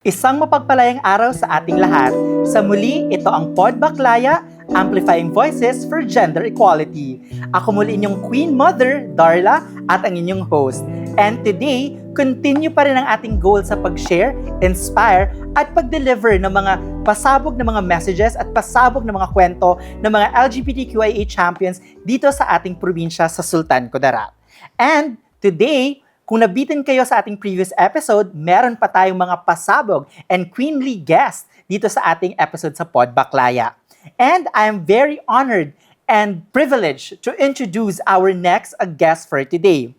Isang mapagpalayang araw sa ating lahat. Sa muli, ito ang Pod Baklaya, Amplifying Voices for Gender Equality. Ako muli inyong Queen Mother, Darla, at ang inyong host. And today, continue pa rin ang ating goal sa pag-share, inspire, at pag-deliver ng mga pasabog na mga messages at pasabog na mga kwento ng mga LGBTQIA champions dito sa ating probinsya sa Sultan Kudarat. And today, kung nabitin kayo sa ating previous episode, meron pa tayong mga pasabog and queenly guests dito sa ating episode sa Pod Baklaya. And I am very honored and privileged to introduce our next guest for today.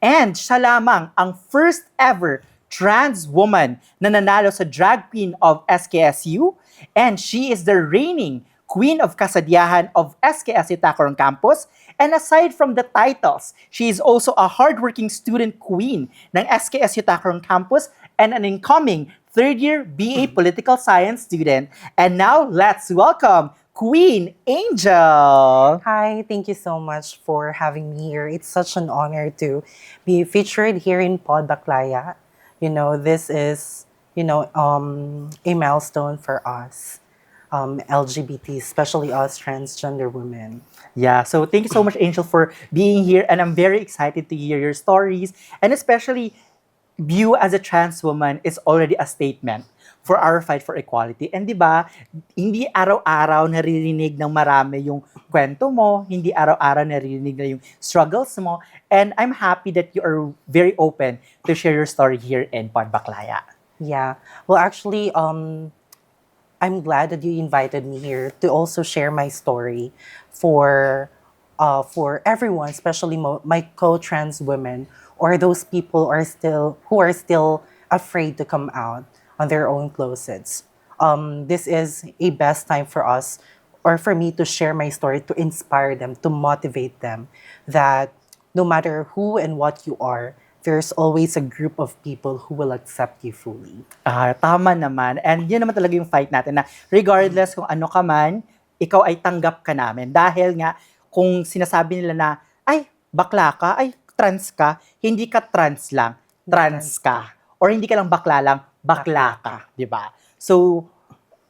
And siya lamang ang first ever trans woman na nanalo sa Drag Queen of SKSU, and she is the reigning Queen of Kasadiahan of SKSU Tacloban Campus. And aside from the titles, she is also a hardworking student queen ng SKSU Tacloban Campus and an incoming third-year BA Political Science student. And now, let's welcome Queen Angel! Hi, thank you so much for having me here. It's such an honor to be featured here in Pod Baklaya. You know, this is, a milestone for us, LGBT, especially us transgender women. Yeah, so thank you so much, Angel, for being here. And I'm very excited to hear your stories. And especially, you as a trans woman is already a statement for our fight for equality. And di ba, hindi araw-araw naririnig ng marami yung kwento mo, hindi araw-araw naririnig na yung struggles mo. And I'm happy that you are very open to share your story here in Pod Baklaya. Yeah. Well, actually, I'm glad that you invited me here to also share my story for everyone, especially my co-trans women or those people who are still afraid to come out on their own closets. This is a best time for us or for me to share my story, to inspire them, to motivate them that no matter who and what you are, there's always a group of people who will accept you fully. Tama naman. And yun naman talaga yung fight natin na regardless kung ano ka man, ikaw ay tanggap ka namin. Dahil nga, kung sinasabi nila na, ay, bakla ka, ay, trans ka, hindi ka trans lang, trans ka. Or hindi ka lang bakla lang, bakla ka. Diba? So,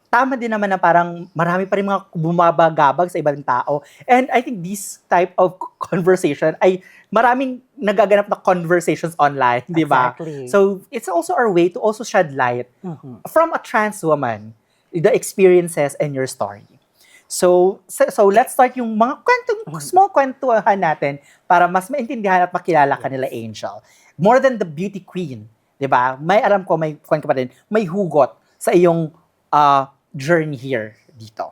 tama din naman na parang marami pa rin mga bumabagabag sa ibang tao. And I think this type of conversation ay maraming nagaganap na conversations online, di ba? Exactly. So, it's also our way to also shed light from a trans woman, the experiences and your story. So let's start yung mga small kwentuhan natin para mas maintindihan at makilala ka nila, Angel. More than the beauty queen, di ba? May alam ko, may kwento pa rin, may hugot sa iyong journey here dito.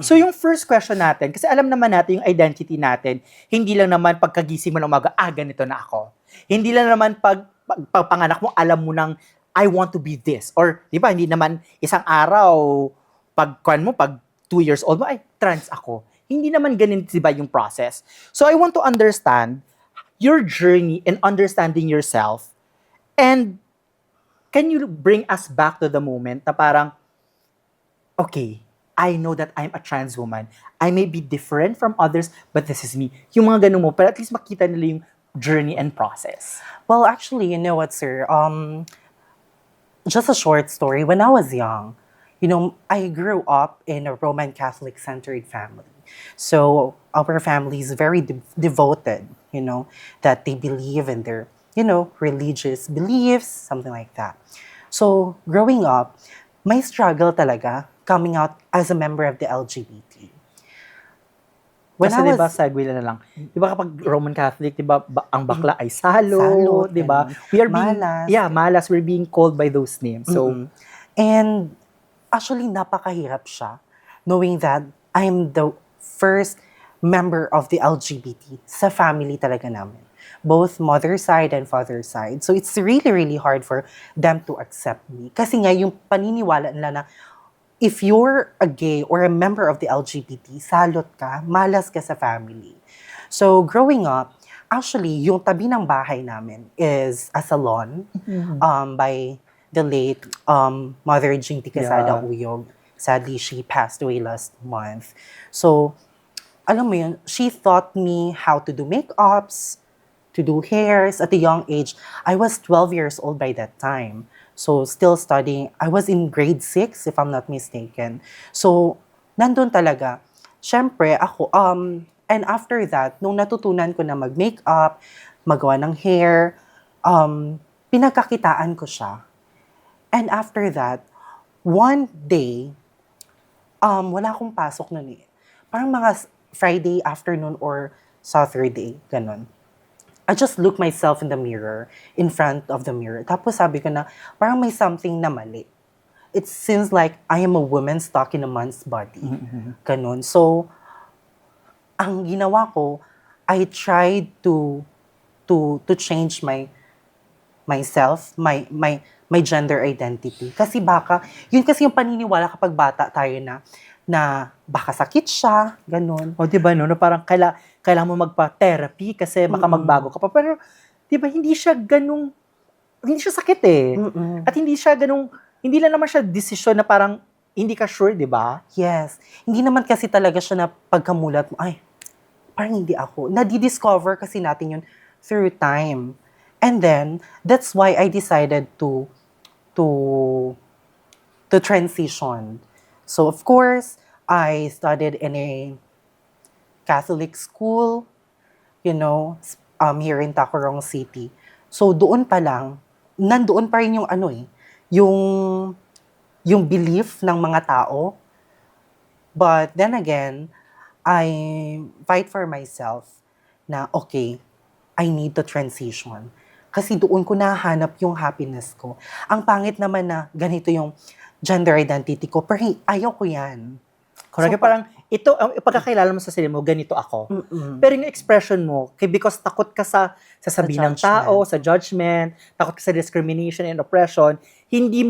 So yung first question natin, kasi alam naman natin yung identity natin, hindi lang naman pagkagising mo ng umaga, ganito na ako. Hindi lang naman pagpanganak mo, alam mo nang, I want to be this. Or, di ba, hindi naman isang araw, pag 2 years old mo, ay, trans ako. Hindi naman ganun, di ba, yung process. So I want to understand your journey in understanding yourself, and can you bring us back to the moment na parang, okay, I know that I'm a trans woman. I may be different from others, but this is me. Yung mga ganun mo, pero at least makita nila yung journey and process. Well, actually, you know what, sir? Just a short story. When I was young, I grew up in a Roman Catholic centered family. So our family is very devoted, that they believe in their, religious beliefs, something like that. So growing up, my struggle talaga coming out as a member of the LGBT. Kasi diba, segue na lang. Diba kapag Roman Catholic, diba, ang bakla ay salo, diba? We are being, malas. Malas. We're being called by those names. So, And actually, napakahirap siya knowing that I'm the first member of the LGBT sa family talaga namin. Both mother side and father side. So it's really, really hard for them to accept me. Kasi nga, yung paniniwala nila na if you're a gay or a member of the LGBT, salot ka, malas ka sa family. So growing up, actually, yung tabi ng bahay namin is a salon by the late Mother Jinty Quesada Uyog. Sadly, she passed away last month. So, alam mo yun, she taught me how to do makeups, to do hairs at a young age. I was 12 years old by that time. So, still studying. I was in grade 6, if I'm not mistaken. So, nandun talaga. Siyempre, ako, and after that, nung natutunan ko na mag-makeup, magawa ng hair, pinagkakitaan ko siya. And after that, one day, wala akong pasok nun eh. Parang mga Friday afternoon or Saturday, ganun. I just look myself in the mirror, in front of the mirror. Tapos sabi ko na, parang may something na mali. It seems like I am a woman stuck in a man's body. Ganun. So, ang ginawa ko, I tried to change myself, my gender identity. Kasi baka, yun kasi yung paniniwala kapag bata tayo na baka sakit siya, ganun. O, di ba, no? Na parang kailangan mo magpa-therapy kasi baka magbago ka pa. Pero, di ba, hindi siya sakit eh. At hindi lang naman siya desisyon na parang hindi ka sure, di ba? Yes. Hindi naman kasi talaga siya na pagkamulat mo, ay, parang hindi ako. Nadi-discover kasi natin yun through time. And then, that's why I decided to transition. So, of course, I studied in a Catholic school, here in Tacurong City. So, doon pa lang, nandoon pa rin yung yung belief ng mga tao. But then again, I fight for myself na, okay, I need to transition. Kasi doon ko nahanap yung happiness ko. Ang pangit naman na ganito yung gender identity ko, pero ayaw ko yan. Correct. So, Parang, ito, ang pagkakilala mo sa sarili mo, ganito ako. Pero yung expression mo, because takot ka sa sasabihin ng tao, sa judgment, takot ka sa discrimination and oppression, hindi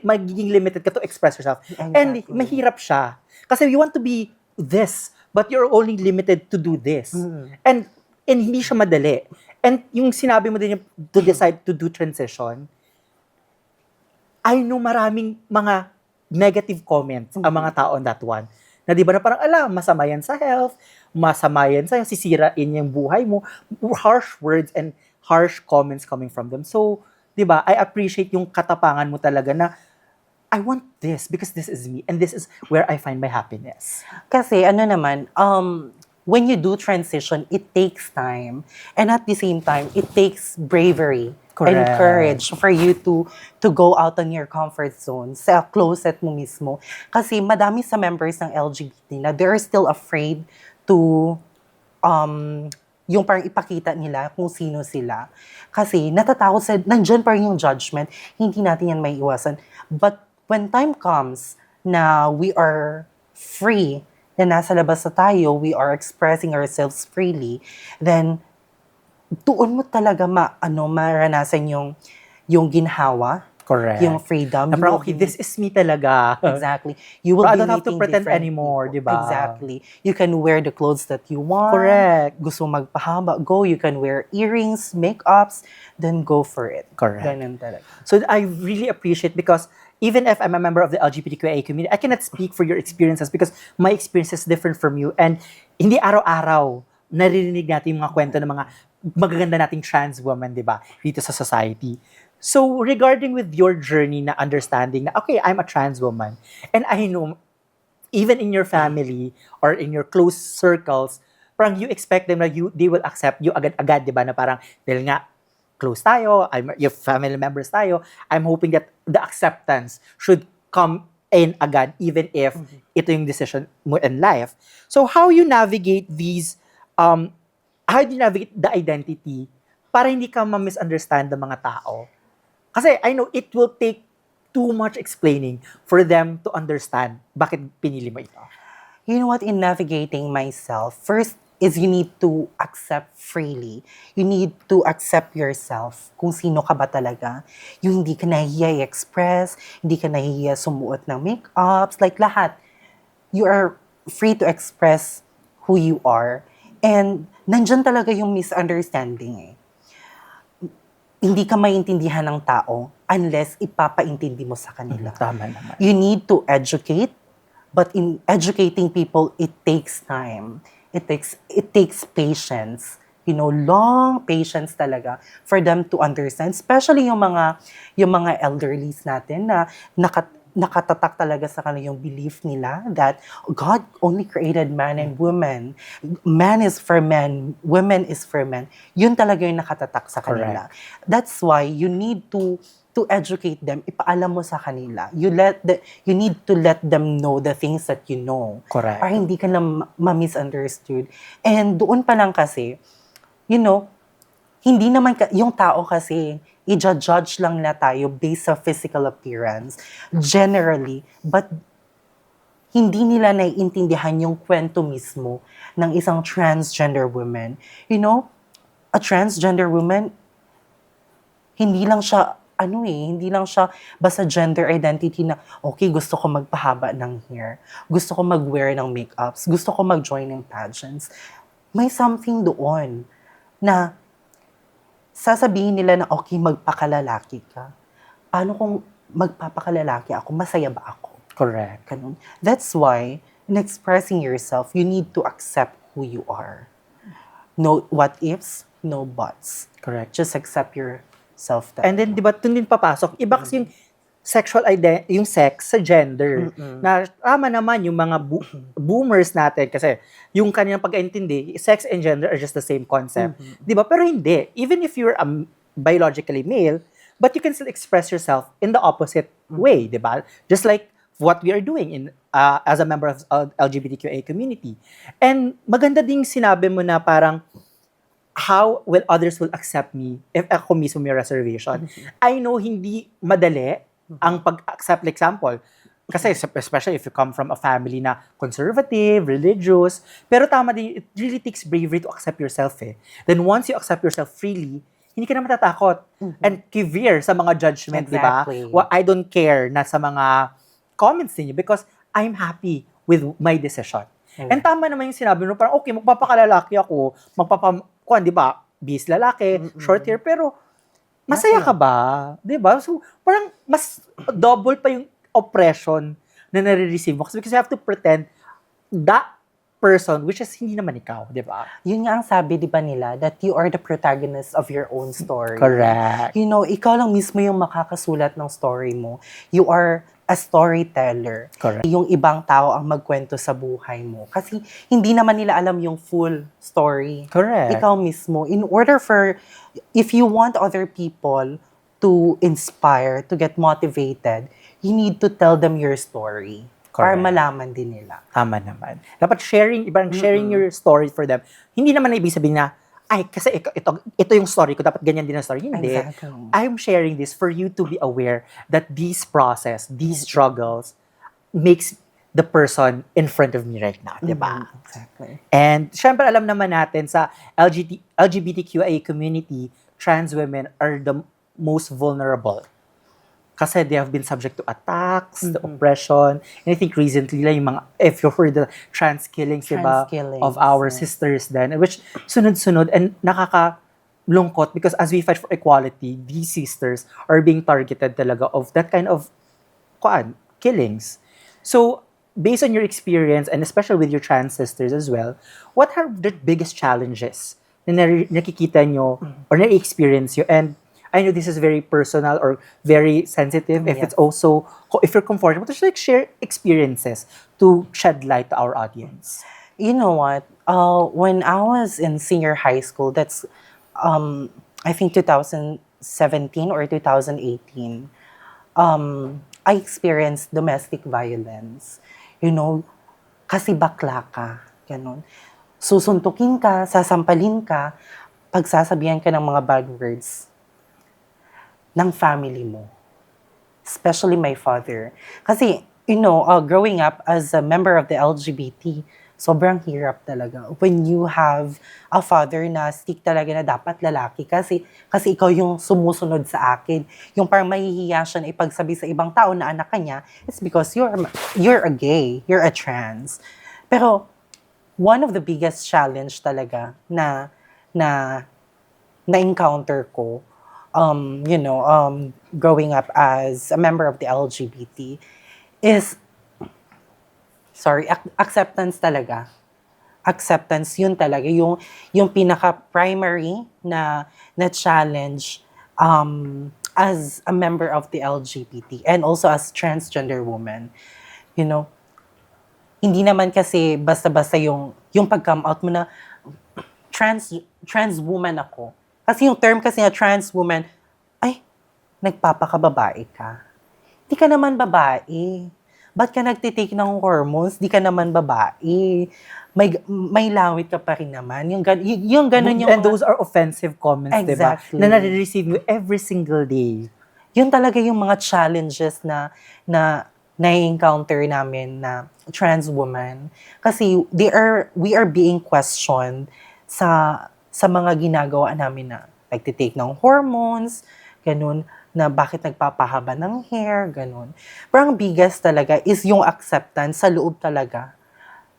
magiging limited ka to express yourself. Exactly. And mahirap siya. Kasi you want to be this, but you're only limited to do this. And hindi siya madali. And yung sinabi mo din to decide to do transition, I know maraming mga negative comments ang mga tao on that one. Na di ba na parang, masama yan sa health, masama yan sa'yo, sisirain yung buhay mo, harsh words and harsh comments coming from them. So, di ba, I appreciate yung katapangan mo talaga na, I want this because this is me and this is where I find my happiness. Kasi when you do transition, it takes time. And at the same time, it takes bravery. Correct. And courage for you to go out on your comfort zone, sa closet mo mismo. Kasi madami sa members ng LGBT na they're still afraid to yung parang ipakita nila kung sino sila. Kasi natatakot nandyan pa rin yung judgment, hindi natin yan may iwasan. But when time comes na we are free, na nasa labas na tayo, we are expressing ourselves freely, then doon mo talaga maranasan yung ginhawa. Correct. Yung freedom. Na parang, okay, this is me talaga. Exactly. You will I be don't have to meeting pretend different anymore, di people. ba? Exactly. You can wear the clothes that you want. Correct. Gusto magpahaba, go. You can wear earrings, makeups, then go for it. Correct. Ganun talaga. So I really appreciate because even if I'm a member of the LGBTQIA community, I cannot speak for your experiences because my experience is different from you. And hindi araw-araw naririnig natin yung mga kwento ng mga magaganda nating trans woman, di ba, dito sa society. So, regarding with your journey na understanding na, okay, I'm a trans woman, and I know, even in your family or in your close circles, parang you expect them na they will accept you agad-agad, di ba, na parang, dahil nga, close tayo, your family members tayo, I'm hoping that the acceptance should come in agad, even if ito yung decision mo in life. So, how you navigate these, how do you navigate the identity para hindi ka ma-misunderstand ng mga tao? Kasi I know it will take too much explaining for them to understand bakit pinili mo ito. You know what, in navigating myself, first is you need to accept freely. You need to accept yourself, kung sino ka ba talaga. Yung hindi ka nahihiya i-express, hindi ka nahihiya sumuot ng makeups, like lahat. You are free to express who you are. And nandyan talaga yung misunderstanding eh. Hindi ka maintindihan ng tao unless ipapaintindi mo sa kanila. Tama naman. You need to educate, but in educating people, it takes time. It takes patience. long patience talaga for them to understand, especially yung mga elderlies natin na nakatatak talaga sa kanila yung belief nila that God only created man and woman. Man is for men, woman is for men. Yun talaga yung nakatatak sa kanila. That's why you need to educate them, ipaalam mo sa kanila. You need to let them know the things that you know. Correct. Para hindi ka na ma-misunderstood. And doon pa lang kasi, hindi naman, yung tao kasi, i-judge lang na tayo based sa physical appearance, generally, but hindi nila naiintindihan yung kwento mismo ng isang transgender woman. A transgender woman, hindi lang siya basta gender identity na, okay, gusto ko magpahaba ng hair, gusto ko mag-wear ng makeups, gusto ko mag-join ng pageants. May something doon na sasabihin nila na, okay, magpakalalaki ka. Paano kung magpapakalalaki ako? Masaya ba ako? Correct. Ganun. That's why, in expressing yourself, you need to accept who you are. No what ifs, no buts. Correct. Just accept yourself. And then, di ba, dun din papasok, iba kasi yung sexual identity, yung sex sa gender. Na tama naman yung mga boomers natin kasi yung kanilang pag-intindi, sex and gender are just the same concept. Di ba? Pero hindi. Even if you're biologically male, but you can still express yourself in the opposite way, di ba? Just like what we are doing in as a member of LGBTQA community. And maganda ding sinabi mo na parang, how will others will accept me if ako mismo may reservation? I know hindi madali ang pag-accept, like example, kasi especially if you come from a family na conservative, religious, pero tama din, it really takes bravery to accept yourself eh. Then once you accept yourself freely, hindi ka na matatakot and kivir sa mga judgment, di ba? Exactly. Well, I don't care na sa mga comments ninyo because I'm happy with my decision. And tama naman yung sinabi mo, parang okay, magpapakalalaki ako, kuan, di ba, bis lalaki, short hair, pero masaya ka ba? Di ba? So, parang mas double pa yung oppression na nare-receive mo. Because you have to pretend that person, which is hindi naman ikaw, di ba? Yun nga ang sabi, di ba nila, that you are the protagonist of your own story. Correct. Ikaw lang mismo yung makakasulat ng story mo. You are a storyteller. Correct. Yung ibang tao ang magkwento sa buhay mo. Kasi hindi naman nila alam yung full story. Correct. Ikaw mismo. If you want other people to inspire, to get motivated, you need to tell them your story. Para Correct. malaman din nila. Tama naman. Dapat sharing your story for them. Hindi naman na ibig sabihin na, ay, kasi ito yung story ko, dapat ganyan din ang story. Hindi. Exactly. I'm sharing this for you to be aware that this process, these struggles, makes the person in front of me right now, di ba? Exactly. And syempre alam naman natin sa LGBTQIA community, trans women are the most vulnerable. Kasi they have been subject to attacks, to oppression. And I think recently, like, yung mga, if you heard the trans killings, diba, of our sisters then, which sunod-sunod and nakakalungkot because as we fight for equality, these sisters are being targeted talaga of that kind of killings. So, based on your experience, and especially with your trans sisters as well, what are the biggest challenges na nakikita nyo or na-experience nyo? And I know this is very personal or very sensitive. If it's also, if you're comfortable, just like share experiences to shed light to our audience. You know what? When I was in senior high school, that's I think 2017 or 2018, I experienced domestic violence. Kasi bakla ka, ganun. Susuntukin ka, sasampalin ka, pagsasabihan ka ng mga bad words ng family mo. Especially my father. Kasi, growing up as a member of the LGBT, sobrang hirap talaga. When you have a father na stick talaga na dapat lalaki kasi ikaw yung sumusunod sa akin. Yung parang mahihiya siya na ipagsabi sa ibang tao na anak ka niya, it's because you're a gay, you're a trans. Pero, one of the biggest challenge talaga na encounter ko, growing up as a member of the LGBT is, acceptance talaga. acceptance, yun talaga, yung pinaka-primary na challenge as a member of the LGBT and also as transgender woman. You know, hindi naman kasi basta-basta yung pag-come out mo na trans woman ako. Kasi yung term kasi na trans woman, ay, nagpapakababae ka. Di ka naman babae. Ba't ka nagtitake ng hormones? Di ka naman babae. May lawit ka pa rin naman. Yung ganun yung And those are offensive comments, diba? Exactly. Na nare-receive mo every single day. Yun talaga yung mga challenges na na-encounter namin na trans woman. Kasi we are being questioned sa mga ginagawa namin na nagtitake ng hormones, ganun, na bakit nagpapahaba ng hair, ganun. Pero ang biggest talaga is yung acceptance sa loob talaga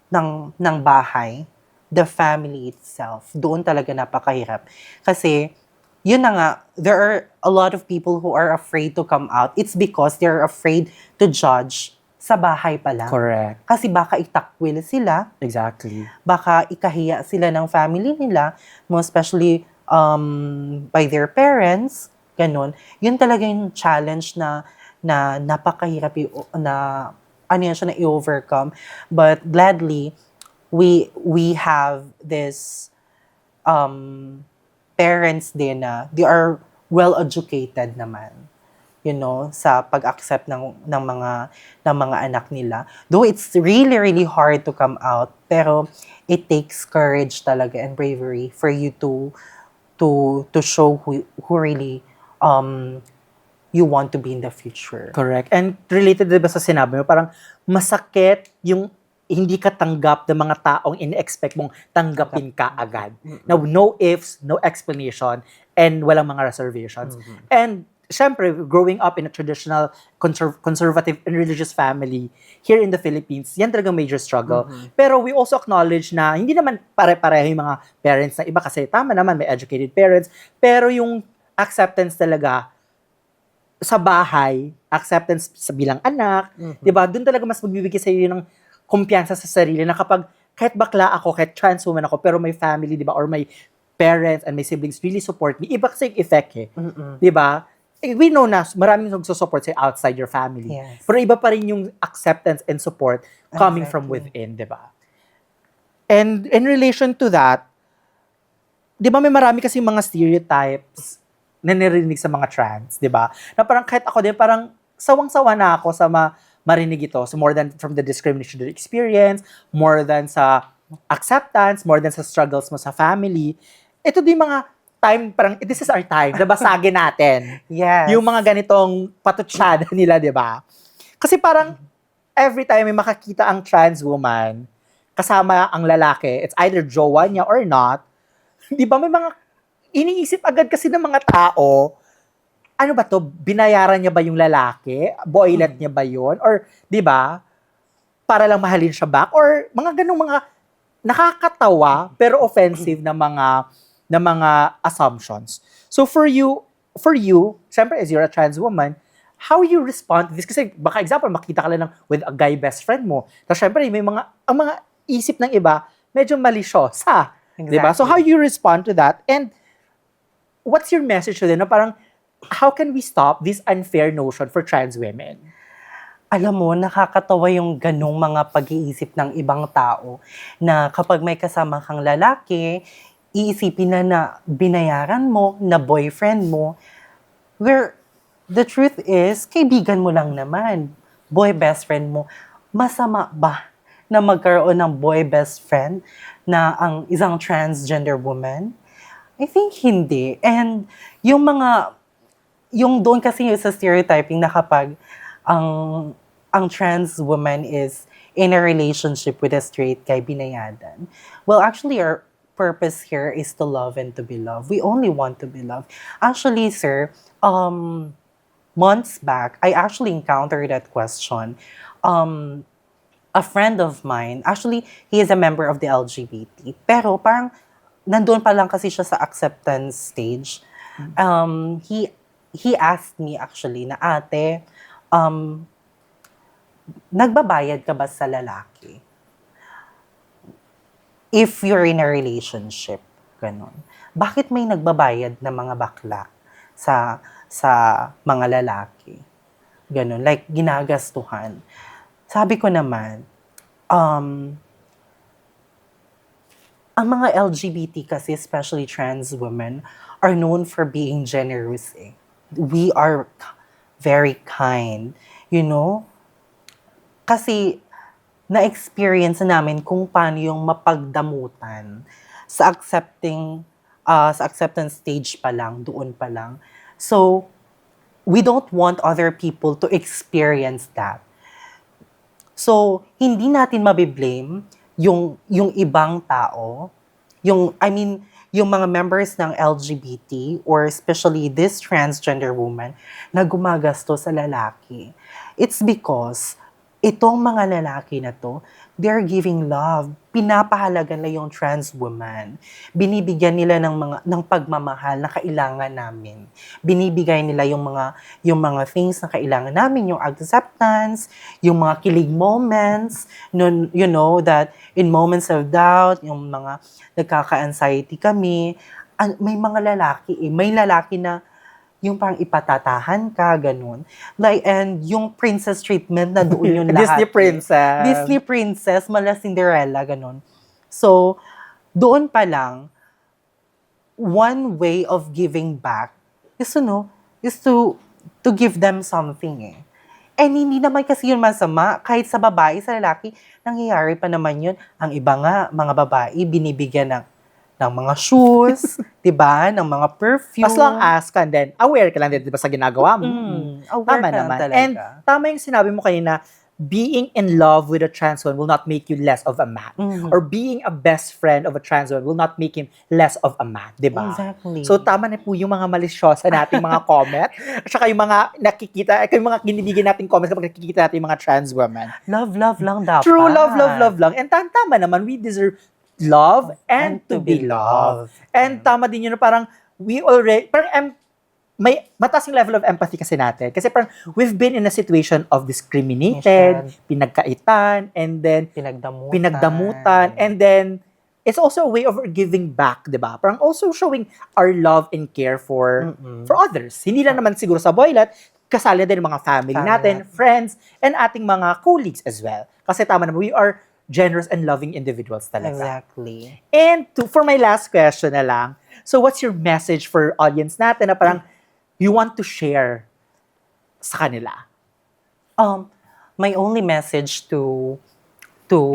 ng bahay, the family itself. Doon talaga napakahirap. Kasi, yun na nga, there are a lot of people who are afraid to come out. It's because they're afraid to judge sa bahay pa lang. Correct. Kasi baka itakwil sila, Exactly. baka ikahiya sila ng family nila, most especially by their parents, ganun. Yun talaga yung challenge na napakahirap na ano yan siya na i-overcome. But gladly, we have this parents din na they are well-educated naman, you know, sa pag-accept ng mga anak nila. Though it's really, really hard to come out, pero it takes courage talaga and bravery for you to show who really you want to be in the future. Correct. And related diba sa sinabi mo, parang masakit yung hindi ka tanggap ng mga taong in-expect mong tanggapin ka agad. Now, no ifs, no explanation, and walang mga reservations. And syempre, growing up in a traditional, conservative and religious family here in the Philippines, yan talagang major struggle. Pero we also acknowledge na hindi naman pare-pareho yung mga parents na iba kasi tama naman, may educated parents. Pero yung acceptance talaga sa bahay, acceptance sa bilang anak, di ba? Doon talaga mas magbibigay sa iyo ng kumpiyansa sa sarili na kapag kahit bakla ako, kahit trans woman ako, pero may family, di ba? Or may parents and my siblings really support me. Iba kasi yung effect eh. Di ba? We know na maraming nagsusupport sa outside your family. Yes. Pero iba pa rin yung acceptance and support coming from within, di ba? And in relation to that, di ba may marami kasi mga stereotypes na narinig sa mga trans, di ba? Na parang kahit ako din, parang sawang-sawa na ako sa marinig ito. So more than from the discrimination that you experience, more than sa acceptance, more than sa struggles mo sa family. Ito din mga time, parang this is our time, nabasagin natin. Yes. Yung mga ganitong patutsada nila, di ba? Kasi parang every time may makakita ang trans woman, kasama ang lalaki, it's either jowa niya or not, di ba may mga iniisip agad kasi ng mga tao, ano ba to, binayaran niya ba yung lalaki? Boylet niya ba yun? Or, di ba, para lang mahalin siya back? Or mga ganung mga nakakatawa pero offensive na mga assumptions. So for you, syempre as you're a trans woman, how you respond to this? Kasi baka example, makita ka lang with a guy best friend mo. Tapos syempre, ang mga isip ng iba, medyo malisyosa. Exactly. Diba? So how you respond to that? And what's your message to them? Na parang, how can we stop this unfair notion for trans women? Alam mo, nakakatawa yung ganong mga pag-iisip ng ibang tao na kapag may kasama kang lalaki, iisipin na binayaran mo, na boyfriend mo, where the truth is, kaibigan mo lang naman, boy best friend mo. Masama ba na magkaroon ng boy best friend na ang isang transgender woman? I think hindi. And yung doon kasi sa stereotyping na kapag ang trans woman is in a relationship with a straight guy, binayadan. Well, actually, our purpose here is to love and to be loved. We only want to be loved. Actually, sir, months back, I actually encountered that question. A friend of mine, actually, he is a member of the LGBT, pero parang nandun pa lang kasi siya sa acceptance stage. He asked me actually na, ate, nagbabayad ka ba sa lalaki? if you're in a relationship, ganun, bakit may nagbabayad na mga bakla sa mga lalaki? Ganun, like ginagastuhan. Sabi ko naman, ang mga LGBT kasi, especially trans women, are known for being generous eh. We are very kind, you know? Kasi na-experience namin kung paano yung mapagdamutan sa sa acceptance stage pa lang, doon pa lang. So, we don't want other people to experience that. So, hindi natin mabiblame yung ibang tao, yung mga members ng LGBT or especially this transgender woman na gumagasto sa lalaki. It's because itong mga lalaki na to, they're giving love. Pinapahalaga na yung trans woman. Binibigyan nila ng pagmamahal na kailangan namin. Binibigay nila yung mga things na kailangan namin, yung acceptance, yung mga kilig moments, you know, that in moments of doubt, yung mga nagkaka-anxiety kami, may mga lalaki may lalaki na yung parang ipatatahan ka, ganun. Like, and yung princess treatment na doon yung lahat. Disney princess, mala Cinderella, ganun. So, doon pa lang, one way of giving back is, to give them something eh. And hindi naman kasi yun masama, kahit sa babae, sa lalaki, nangyayari pa naman yun. Ang iba nga, mga babae, binibigyan ng mga shoes, diba? Ng mga perfume. As long as ka, then aware ka lang din, diba, sa ginagawa mo. Aware Tama ka naman. talaga. And tama yung sinabi mo kanina, being in love with a trans one will not make you less of a man. Or being a best friend of a trans one will not make him less of a man, diba? Exactly. So tama na po yung mga malisyosa nating mga comment. At saka yung mga nakikita, yung mga kinibigyan nating comments kapag nakikita natin yung mga trans women. Love lang dapat. True love lang. And tama naman, we deserve love and to be loved. And tama din yun na parang may mataas yung level of empathy kasi natin. Kasi parang we've been in a situation of discriminated, pinagkaitan, and then pinagdamutan, and then it's also a way of giving back, di ba? Parang also showing our love and care for others. Hindi lang naman siguro sa Boylet, kasali din yung mga family natin, friends, and ating mga colleagues as well. Kasi tama naman, we are generous and loving individuals talaga. Exactly. And for my last question na lang, so what's your message for audience natin na parang you want to share sa kanila? My only message to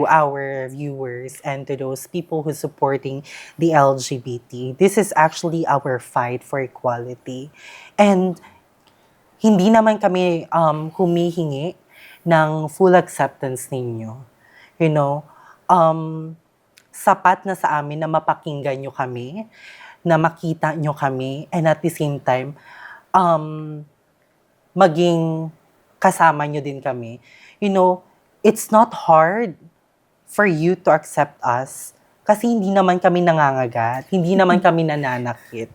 our viewers and to those people who supporting the LGBT, this is actually our fight for equality. And hindi naman kami humihingi ng full acceptance ninyo. You know, sapat na sa amin na mapakinggan nyo kami, na makita nyo kami, and at the same time, maging kasama nyo din kami. You know, it's not hard for you to accept us kasi hindi naman kami nangangagat, hindi naman kami nananakit.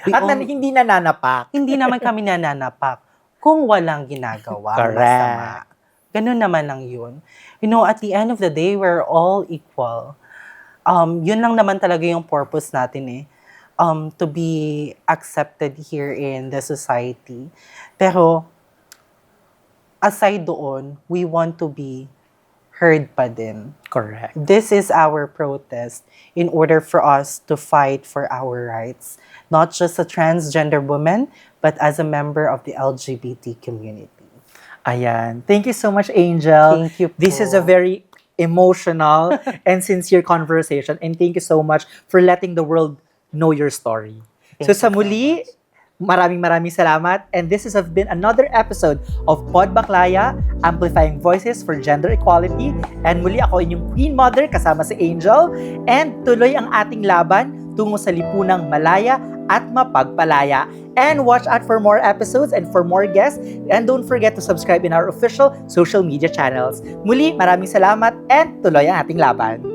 Hindi nananapak. Hindi naman kami nananapak kung walang ginagawa. Masama. Ganun naman lang yun. You know, at the end of the day, we're all equal. Yun lang naman talaga yung purpose natin eh. To be accepted here in the society. Pero, aside doon, we want to be heard pa din. Correct. This is our protest in order for us to fight for our rights. Not just a transgender woman, but as a member of the LGBT community. Ayan. Thank you so much, Angel. Thank you po. This is a very emotional and sincere conversation. And thank you so much for letting the world know your story. So sa muli, maraming salamat. And this has been another episode of Pod Baklaya, Amplifying Voices for Gender Equality. And muli ako inyong Queen Mother kasama si Angel. And tuloy ang ating laban tungo sa lipunang malaya at mapagpalaya. And watch out for more episodes and for more guests. And don't forget to subscribe in our official social media channels. Muli, maraming salamat and tuloy ang ating laban.